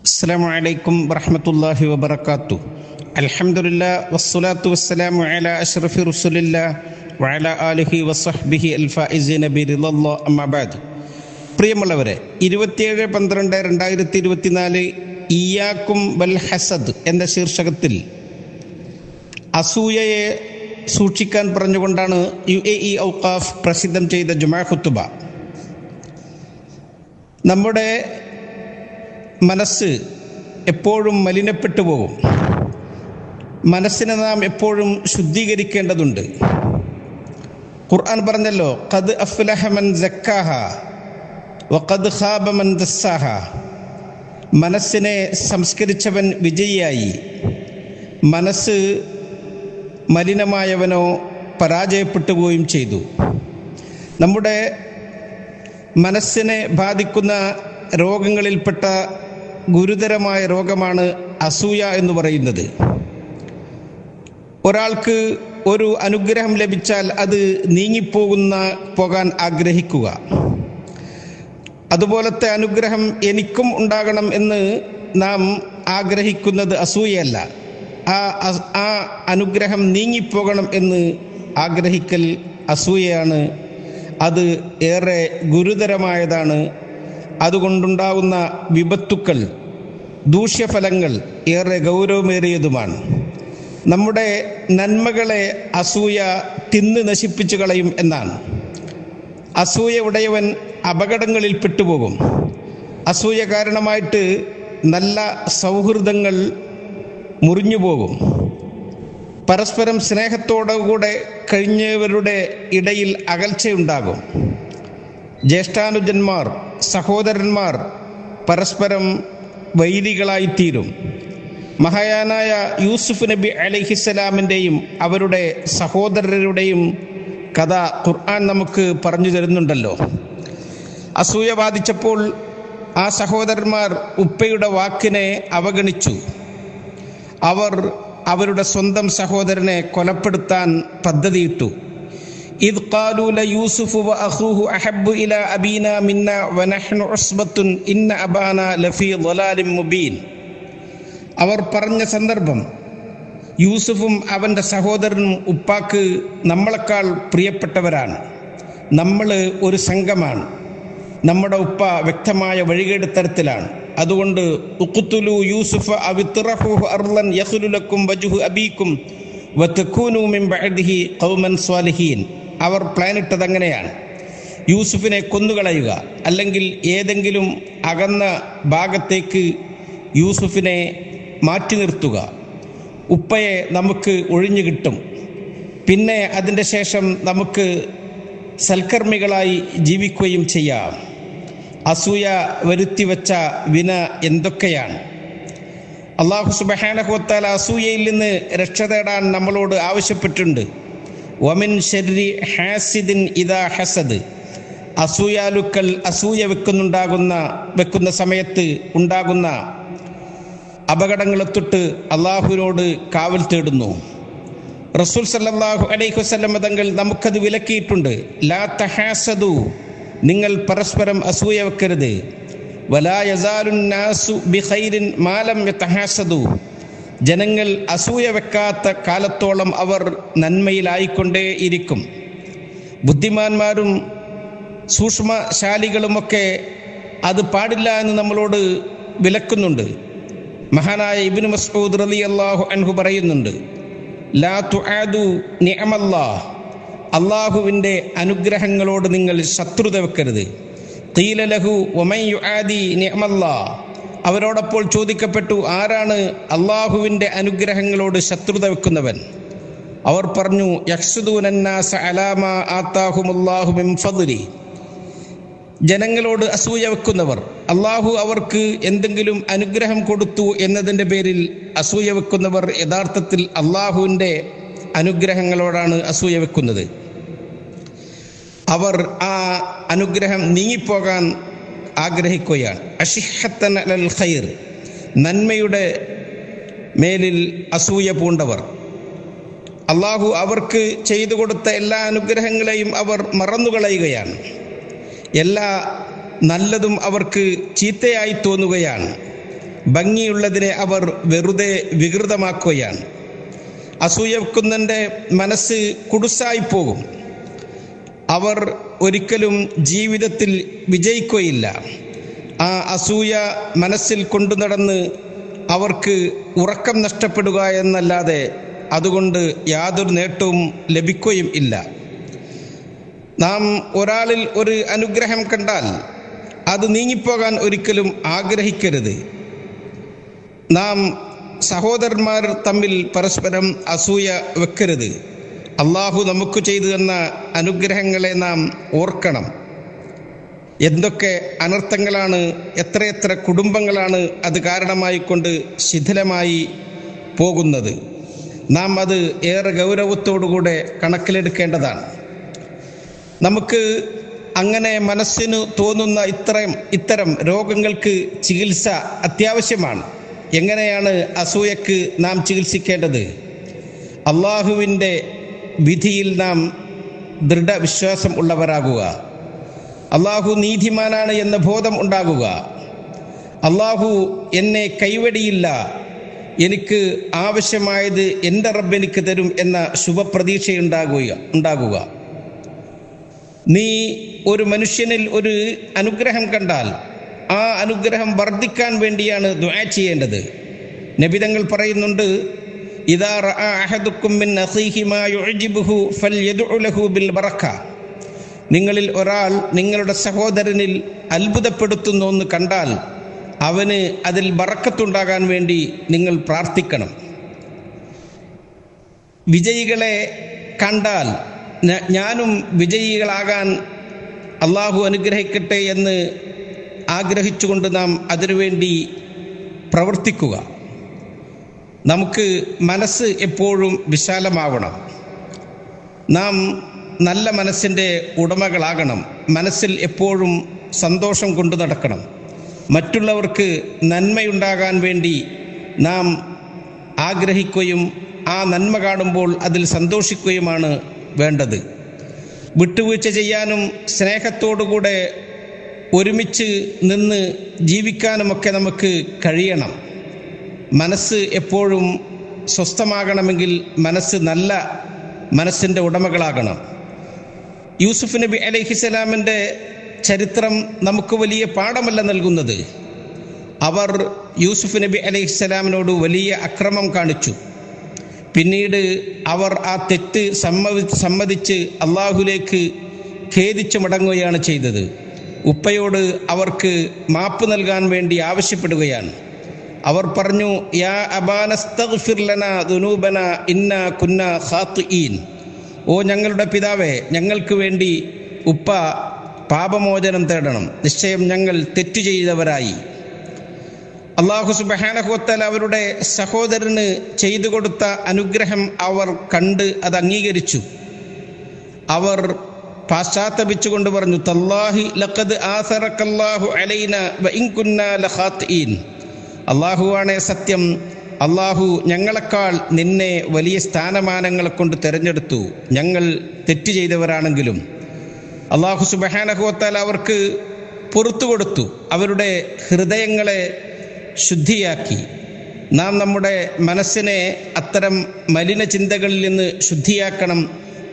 അസ്സലാമു അലൈക്കും വറഹ്മത്തുള്ളാഹി വബറകാതുഹു. അൽഹംദുലില്ലാഹ് വസ്സലാത്തു വസ്സലാമു അലാ അഷ്റഫി റസൂലില്ലാഹ് വഅലാ ആലിഹി വസ്സഹ്ബിഹി അൽഫായിസീന ബിറിളല്ലാഹ് അമ്മാ ബഅദ്. പ്രിയമുള്ളവരെ, 27/12/2024 ഇയ്യാക്കും വൽ ഹസദ് എന്ന ശീർഷകത്തിൽ അസൂയയെ സൂക്ഷിക്കാൻ പറഞ്ഞുകൊണ്ടാണ് UAE ഔഖാഫ് പ്രസിദ്ധം ചെയ്ത ജുമാ ഖുതുബ. നമ്മുടെ മനസ്സ് എപ്പോഴും മലിനപ്പെട്ടു പോകും. മനസ്സിനെ നാം എപ്പോഴും ശുദ്ധീകരിക്കേണ്ടതുണ്ട്. ഖുർആൻ പറഞ്ഞല്ലോ, ഖദ് അഫ്ലഹ മൻ സക്കാഹ വഖദ് ഖാബ മൻ ദസ്സാഹ. മനസ്സിനെ സംസ്കരിച്ചവൻ വിജയിയായി, മനസ്സ് മലിനമായവനോ പരാജയപ്പെട്ടു പോവുകയും ചെയ്തു. നമ്മുടെ മനസ്സിനെ ബാധിക്കുന്ന രോഗങ്ങളിൽപ്പെട്ട ഗുരുതരമായ രോഗമാണ് അസൂയ എന്ന് പറയുന്നത്. ഒരാൾക്ക് ഒരു അനുഗ്രഹം ലഭിച്ചാൽ അത് പോകാൻ ആഗ്രഹിക്കുക. അതുപോലത്തെ അനുഗ്രഹം എനിക്കും ഉണ്ടാകണം എന്ന് നാം ആഗ്രഹിക്കുന്നത് അസൂയയല്ല. ആ അനുഗ്രഹം നീങ്ങിപ്പോകണം എന്ന് ആഗ്രഹിക്കൽ അസൂയയാണ്. അത് ഏറെ ഗുരുതരമായതാണ്. അതുകൊണ്ടുണ്ടാകുന്ന വിപത്തുക്കൾ, ദൂഷ്യഫലങ്ങൾ ഏറെ ഗൗരവമേറിയതുമാണ്. നമ്മുടെ നന്മകളെ അസൂയ തിന്ന് നശിപ്പിച്ചു കളയും എന്നാണ്. അസൂയ ഉടയവൻ അപകടങ്ങളിൽ പെട്ടുപോകും. അസൂയ കാരണമായിട്ട് നല്ല സൗഹൃദങ്ങൾ മുറിഞ്ഞു പോകും. പരസ്പരം സ്നേഹത്തോടുകൂടെ കഴിഞ്ഞവരുടെ ഇടയിൽ അകൽച്ചയുണ്ടാകും. ജ്യേഷ്ഠാനുജന്മാർ, സഹോദരന്മാർ പരസ്പരം വൈരികളായിത്തീരും. മഹാനായ യൂസുഫ് നബി അലൈഹിസ്സലാമിൻ്റെയും അവരുടെ സഹോദരരുടെയും കഥ ഖുർആൻ നമുക്ക് പറഞ്ഞു തരുന്നുണ്ടല്ലോ. അസൂയ ബാധിച്ചപ്പോൾ ആ സഹോദരന്മാർ ഉപ്പയുടെ വാക്കിനെ അവഗണിച്ചു. അവർ അവരുടെ സ്വന്തം സഹോദരനെ കൊലപ്പെടുത്താൻ പദ്ധതിയിട്ടു. ഇദ് ഖാലൂ ലയൂസുഫു വഅഖൂഹു അഹബ്ബു ഇലാ അബീനാ മിന്നാ വനഹ്നു ഉസ്ബത്തുൻ ഇന്ന അബാനാ ലഫീ ളലാലിൻ മുബീൻ. അവർ പറഞ്ഞ സന്ദർഭം, യൂസുഫും അവൻ്റെ സഹോദരനും ഉപ്പാക്ക് നമ്മളെക്കാൾ പ്രിയപ്പെട്ടവരാണ്, നമ്മൾ ഒരു സംഘമാണ്, നമ്മുടെ ഉപ്പ വ്യക്തമായ വഴികേട് തരത്തിലാണ്. അതുകൊണ്ട് ഉഖ്തുലു യൂസുഫ അവ ഇത്റഹൂഹു അർളൻ യഖ്ലു ലക്കും വജ്ഹു അബീക്കും വതകൂനു മിൻ ബഅദിഹി ഖൗമൻ സ്വാലിഹീൻ. അവർ പ്ലാനിട്ടത് അങ്ങനെയാണ്. യൂസുഫിനെ കൊന്നുകളയുക, അല്ലെങ്കിൽ ഏതെങ്കിലും അകന്ന ഭാഗത്തേക്ക് യൂസുഫിനെ മാറ്റി നിർത്തുക. ഉപ്പയെ നമുക്ക് ഒഴിഞ്ഞു കിട്ടും. പിന്നെ അതിൻ്റെ ശേഷം നമുക്ക് സൽക്കർമ്മികളായി ജീവിക്കുകയും ചെയ്യാം. അസൂയ വരുത്തിവെച്ച വിന എന്തൊക്കെയാണ്! അല്ലാഹു സുബ്ഹാനഹു വ തആല അസൂയയിൽ നിന്ന് രക്ഷ തേടാൻ നമ്മളോട് ആവശ്യപ്പെട്ടിട്ടുണ്ട്. വമിൻ ശർരി ഹാസിദിൻ ഇദാ ഹസദ്. അസൂയാലുക്കൾ അസൂയ വെക്കുന്ന സമയത്ത് ഉണ്ടാകുന്ന അപകടങ്ങളെ തൊട്ട് അള്ളാഹുവിനോട് കാവൽ തേടുന്നു. റസൂൽ സല്ലല്ലാഹു അലൈഹി വസല്ലം തങ്ങൾ നമുക്കത് വിലക്കിയിട്ടുണ്ട്. ലാ തഹാസദു, നിങ്ങൾ പരസ്പരം അസൂയ വെക്കരുത്. വലാ യസാലുൻ നാസു ബിഖൈരിൻ മാ ലം യതഹാസദു. ജനങ്ങൾ അസൂയ വെക്കാത്ത കാലത്തോളം അവർ നന്മയിലായിക്കൊണ്ടേയിരിക്കും. ബുദ്ധിമാന്മാരും സൂക്ഷ്മശാലികളുമൊക്കെ അത് പാടില്ല എന്ന് നമ്മളോട് വിലക്കുന്നുണ്ട്. മഹാനായ ഇബ്നു മസ്ഊദ് റളിയല്ലാഹു അൻഹു പറയുന്നുണ്ട്, ലാ തുആദു നിഅമല്ലാഹ്. അള്ളാഹുവിൻ്റെ അനുഗ്രഹങ്ങളോട് നിങ്ങൾ ശത്രുത വെക്കരുത്. ഖീല ലഹു വമൻ യുആദി നിഅമല്ലാഹ്. അവരോടപ്പോൾ ചോദിക്കപ്പെട്ടു, ആരാണ് അള്ളാഹുവിൻ്റെ അനുഗ്രഹങ്ങളോട് ശത്രുത വെക്കുന്നവൻ? അവർ പറഞ്ഞു, യഹ്സുദൂനന്നാസ അലാ മാ ആതാഹുമുല്ലാഹു മിൻ ഫദ്ലി. ജനങ്ങളോട് അസൂയ വെക്കുന്നവർ, അള്ളാഹു അവർക്ക് എന്തെങ്കിലും അനുഗ്രഹം കൊടുത്തു എന്നതിൻ്റെ പേരിൽ അസൂയ വെക്കുന്നവർ യഥാർത്ഥത്തിൽ അള്ളാഹുവിൻ്റെ അനുഗ്രഹങ്ങളോടാണ് അസൂയ വെക്കുന്നത്. അവർ ആ അനുഗ്രഹം നീങ്ങിപ്പോകാൻ ആഗ്രഹിക്കുകയാണ്. അശിഹത്തൻ അലൽ ഖൈർ, നന്മയുടെ മേലിൽ അസൂയ പൂണ്ടവർ. അള്ളാഹു അവർക്ക് ചെയ്തു കൊടുത്ത എല്ലാ അനുഗ്രഹങ്ങളെയും അവർ മറന്നുകളയുകയാണ്. എല്ലാ നല്ലതും അവർക്ക് ചീത്തയായി തോന്നുകയാണ്. ഭംഗിയുള്ളതിനെ അവർ വെറുതെ വികൃതമാക്കുകയാണ്. അസൂയ വെക്കുന്നവൻ്റെ മനസ്സ് കുടുസായി പോകും. അവർ ഒരിക്കലും ജീവിതത്തിൽ വിജയിക്കുകയില്ല. ആ അസൂയ മനസ്സിൽ കൊണ്ടു നടന്ന് അവർക്ക് ഉറക്കം നഷ്ടപ്പെടുക എന്നല്ലാതെ അതുകൊണ്ട് യാതൊരു നേട്ടവും ലഭിക്കുകയും ഇല്ല. നാം ഒരാളിൽ ഒരു അനുഗ്രഹം കണ്ടാൽ അത് നീങ്ങിപ്പോകാൻ ഒരിക്കലും ആഗ്രഹിക്കരുത്. നാം സഹോദരന്മാർ തമ്മിൽ പരസ്പരം അസൂയ വെക്കരുത്. അള്ളാഹു നമുക്ക് ചെയ്തു തന്ന അനുഗ്രഹങ്ങളെ നാം ഓർക്കണം. എന്തൊക്കെ അനർത്ഥങ്ങളാണ്, എത്രയെത്ര കുടുംബങ്ങളാണ് അത് കാരണമായിക്കൊണ്ട് ശിഥിലമായി പോകുന്നത്. നാം അത് ഏറെ ഗൗരവത്തോടുകൂടെ കണക്കിലെടുക്കേണ്ടതാണ്. നമുക്ക് അങ്ങനെ മനസ്സിന് തോന്നുന്ന ഇത്തരം രോഗങ്ങൾക്ക് ചികിത്സ അത്യാവശ്യമാണ്. എങ്ങനെയാണ് അസൂയക്ക് നാം ചികിത്സിക്കേണ്ടത്? അള്ളാഹുവിൻ്റെ വിധിയിൽ നാം ദൃഢവിശ്വാസം ഉള്ളവരാകുക. അള്ളാഹു നീതിമാനാണ് എന്ന ബോധം ഉണ്ടാകുക. അള്ളാഹു എന്നെ കൈവടിയില്ല, എനിക്ക് ആവശ്യമായത് എൻ്റെ റബ്ബ് എനിക്ക് തരും എന്ന ശുഭപ്രതീക്ഷയുണ്ടാകുക. നീ ഒരു മനുഷ്യനിൽ ഒരു അനുഗ്രഹം കണ്ടാൽ ആ അനുഗ്രഹം വർദ്ധിക്കാൻ വേണ്ടിയാണ് ദുആ ചെയ്യേണ്ടത്. നബി തങ്ങൾ പറയുന്നുണ്ട്, ഇദാ റഅ അഹദുക്കും മിൻ അഖീഹി മാ യുഅ്ജിബുഹു ഫൽയദ്ഉ ലഹു ബിൽ ബറക. നിങ്ങളിൽ ഒരാൾ നിങ്ങളുടെ സഹോദരനിൽ അത്ഭുതപ്പെടുത്തുന്ന ഒന്ന് കണ്ടാൽ അവന് അതിൽ ബറക്കത്തുണ്ടാകാൻ വേണ്ടി നിങ്ങൾ പ്രാർത്ഥിക്കണം. വിജയികളെ കണ്ടാൽ ഞാനും വിജയികളാകാൻ അള്ളാഹു അനുഗ്രഹിക്കട്ടെ എന്ന് ആഗ്രഹിച്ചുകൊണ്ട് നാം അതിനുവേണ്ടി പ്രവർത്തിക്കുക. നമുക്ക് മനസ്സ് എപ്പോഴും വിശാലമാവണം. നാം നല്ല മനസ്സിൻ്റെ ഉടമകളാകണം. മനസ്സിൽ എപ്പോഴും സന്തോഷം കൊണ്ടു നടക്കണം. മറ്റുള്ളവർക്ക് നന്മയുണ്ടാകാൻ വേണ്ടി നാം ആഗ്രഹിക്കുകയും ആ നന്മ കാണുമ്പോൾ അതിൽ സന്തോഷിക്കുകയുമാണ് വേണ്ടത്. വിട്ടുവീഴ്ച ചെയ്യാനും സ്നേഹത്തോടുകൂടെ ഒരുമിച്ച് നിന്ന് ജീവിക്കാനുമൊക്കെ നമുക്ക് കഴിയണം. മനസ്സ് എപ്പോഴും സ്വസ്ഥമാകണമെങ്കിൽ നല്ല മനസ്സിൻ്റെ ഉടമകളാകണം. യൂസുഫ് നബി അലൈഹിസ്സലാമിൻ്റെ ചരിത്രം നമുക്ക് വലിയ പാഠമല്ല നൽകുന്നത്. അവർ യൂസുഫ് നബി അലൈഹിസ്സലാമിനോട് വലിയ അക്രമം കാണിച്ചു. പിന്നീട് അവർ ആ തെറ്റ് സമ്മതിച്ച് അള്ളാഹുലേക്ക് ഖേദിച്ചു മടങ്ങുകയാണ് ചെയ്തത്. ഉപ്പയോട് അവർക്ക് മാപ്പ് നൽകാൻ വേണ്ടി ആവശ്യപ്പെടുകയാണ്. അവർ പറഞ്ഞു, യാ അബാനസ്തഗ്ഫിർ ലനാ ദുനൂബനാ ഇന്നാ കുന്നാ ഖാത്തിഈൻ. ഓ ഞങ്ങളുടെ പിതാവേ, ഞങ്ങൾക്ക് വേണ്ടി ഉപ്പ പാപമോചനം തേടണം, നിശ്ചയം ഞങ്ങൾ തെറ്റു ചെയ്തവരായി. അല്ലാഹു സുബ്ഹാനഹു വ തആല അവരുടെ സഹോദരന് ചെയ്തു കൊടുത്ത അനുഗ്രഹം അവർ കണ്ട് അത് അംഗീകരിച്ചു. അവർ പാശ്ചാത്തപിച്ചുകൊണ്ട് പറഞ്ഞു, തല്ലാഹി ലഖദ് ആസറക്കല്ലാഹു അലൈന വ ഇൻ കുന്നാ ലഖാത്തിഈൻ. അല്ലാഹുവാണേ സത്യം, അല്ലാഹു ഞങ്ങളെക്കാൾ നിന്നെ വലിയ സ്ഥാനമാനങ്ങളെ കൊണ്ട് തിരഞ്ഞെടുത്തു, ഞങ്ങൾ തെറ്റ് ചെയ്തവരാണെങ്കിലും. അല്ലാഹു സുബ്ഹാനഹു വ തആല അവർക്ക് പുറത്തു കൊടുത്തു, അവരുടെ ഹൃദയങ്ങളെ ശുദ്ധിയാക്കി. നാം നമ്മുടെ മനസ്സിനെ അത്തരം മലിന ചിന്തകളിൽ നിന്ന് ശുദ്ധിയാക്കണം.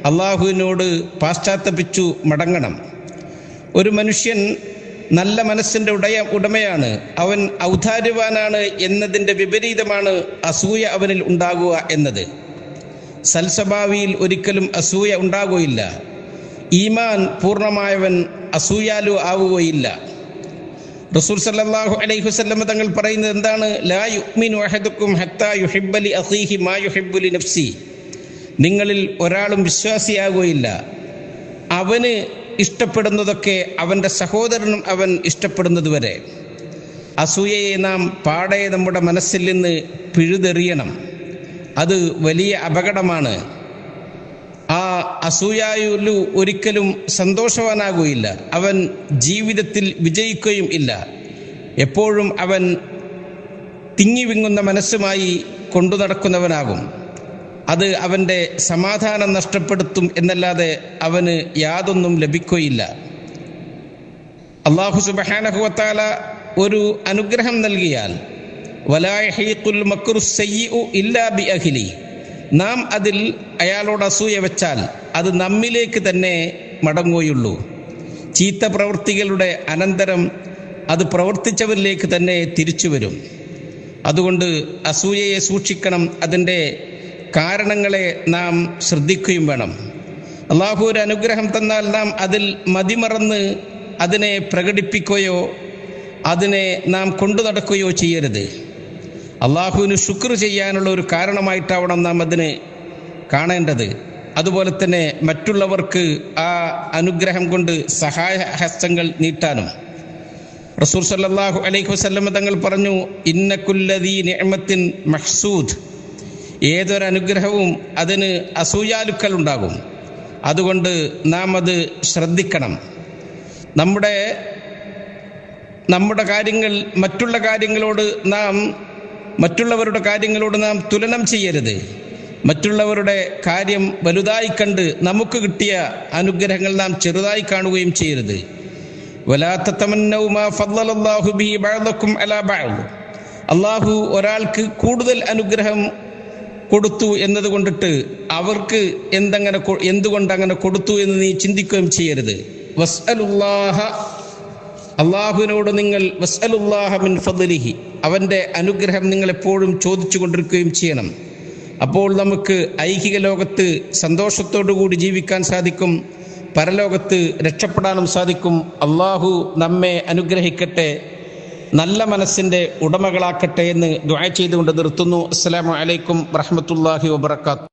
അള്ളാഹുവിനോട് പാശ്ചാത്തപിച്ചു മടങ്ങണം. ഒരു മനുഷ്യൻ നല്ല മനസ്സിൻ്റെ ഉടമയാണ്, അവൻ ഔദാര്യവാനാണ് എന്നതിൻ്റെ വിപരീതമാണ് അസൂയ അവനിൽ ഉണ്ടാകുക എന്നത്. സൽസ്വഭാവിയിൽ ഒരിക്കലും അസൂയ ഉണ്ടാകുകയില്ല. ഈമാൻ പൂർണ്ണമായവൻ അസൂയാലു ആവുകയില്ല. റസൂൽ സല്ലല്ലാഹു അലൈഹി വസല്ലം തങ്ങൾ പറയുന്നത് എന്താണ്? ലാ യുഅ്മിനു അഹദുക്കും ഹത്താ യുഹിബ്ബ ലി അഖീഹി മാ യുഹിബ്ബു ലി നഫ്സി. നിങ്ങളിൽ ഒരാളും വിശ്വാസിയാകുകയില്ല അവന് ഇഷ്ടപ്പെടുന്നതൊക്കെ അവൻ്റെ സഹോദരനും അവൻ ഇഷ്ടപ്പെടുന്നത് വരെ. അസൂയയെ നാം പാടെ നമ്മുടെ മനസ്സിൽ നിന്ന് പിഴുതെറിയണം. അത് വലിയ അപകടമാണ്. ആ അസൂയാലു ഒരിക്കലും സന്തോഷവാനാകുകയില്ല. അവൻ ജീവിതത്തിൽ വിജയിക്കുകയും ഇല്ല. എപ്പോഴും അവൻ തിങ്ങിവിങ്ങുന്ന മനസ്സുമായി കൊണ്ടു നടക്കുന്നവനാകും. അത് അവൻ്റെ സമാധാനം നഷ്ടപ്പെടുത്തും എന്നല്ലാതെ അവന് യാതൊന്നും ലഭിക്കുകയില്ല. അല്ലാഹു സുബ്ഹാനഹു വ തആല ഒരു അനുഗ്രഹം നൽകിയാൽ വലാ യഹീഖുൽ മക്റു സയ്യിഉ ഇല്ലാ ബി അഹ്ലി. നാം അതിൽ അയാളോട് അസൂയ വെച്ചാൽ അത് നമ്മിലേക്ക് തന്നെ മടങ്ങുകയുള്ളൂ. ചീത്ത പ്രവൃത്തികളുടെ അനന്തരം അത് പ്രവർത്തിച്ചവരിലേക്ക് തന്നെ തിരിച്ചു വരും. അതുകൊണ്ട് അസൂയയെ സൂക്ഷിക്കണം. അതിൻ്റെ കാരണങ്ങളെ നാം ശ്രദ്ധിക്കുകയും വേണം. അള്ളാഹു ഒരു അനുഗ്രഹം തന്നാൽ നാം അതിൽ മതിമറന്ന് അതിനെ പ്രകടിപ്പിക്കുകയോ അതിനെ നാം കൊണ്ടു നടക്കുകയോ ചെയ്യരുത്. അള്ളാഹുവിന് ശുക്ർ ചെയ്യാനുള്ള ഒരു കാരണമായിട്ടാവണം നാം അതിനെ കാണേണ്ടത്. അതുപോലെ തന്നെ മറ്റുള്ളവർക്ക് ആ അനുഗ്രഹം കൊണ്ട് സഹായ ഹസ്തങ്ങൾ നീട്ടാനും. റസൂൽ സല്ലല്ലാഹു അലൈഹി വസല്ലം തങ്ങൾ പറഞ്ഞു, ഇന്ന കുല്ലദീ നിഅമത്തിൻ മഹ്സൂദ്. ഏതൊരു അനുഗ്രഹവും അതിന് അസൂയാലുക്കൾ ഉണ്ടാകും. അതുകൊണ്ട് നാം അത് ശ്രദ്ധിക്കണം. നമ്മുടെ കാര്യങ്ങൾ മറ്റുള്ളവരുടെ കാര്യങ്ങളോട് നാം തുലനം ചെയ്യരുത്. മറ്റുള്ളവരുടെ കാര്യം വലുതായി കണ്ട് നമുക്ക് കിട്ടിയ അനുഗ്രഹങ്ങൾ നാം ചെറുതായി കാണുകയും ചെയ്യരുത്. വലാ തതമന്നൗ മാ ഫദ്ദലല്ലാഹു ബിഹി ബഅദകും അലാ ബഅദ്. അല്ലാഹു ഒരാൾക്ക് കൂടുതൽ അനുഗ്രഹം കൊടുത്തു എന്നതുകൊണ്ടിട്ട് അവർക്ക് എന്തുകൊണ്ട് അങ്ങനെ കൊടുത്തു എന്ന് നീ ചിന്തിക്കുകയും ചെയ്യരുത്. അള്ളാഹുവിനോട് നിങ്ങൾ വസ്അലുല്ലാഹ മിൻ ഫദ്ലിഹി, അവൻ്റെ അനുഗ്രഹം നിങ്ങൾ എപ്പോഴും ചോദിച്ചു കൊണ്ടിരിക്കുകയും ചെയ്യണം. അപ്പോൾ നമുക്ക് ഐഹിക ലോകത്ത് സന്തോഷത്തോടു കൂടി ജീവിക്കാൻ സാധിക്കും, പരലോകത്ത് രക്ഷപ്പെടാനും സാധിക്കും. അള്ളാഹു നമ്മെ അനുഗ്രഹിക്കട്ടെ, നല്ല മനസ്സിൻ്റെ ഉടമകളാക്കട്ടെ എന്ന് ദുആ ചെയ്തുകൊണ്ട് നിർത്തുന്നു. അസ്സലാമു അലൈക്കും വറഹ്മത്തുള്ളാഹി വബറകാതുഹു.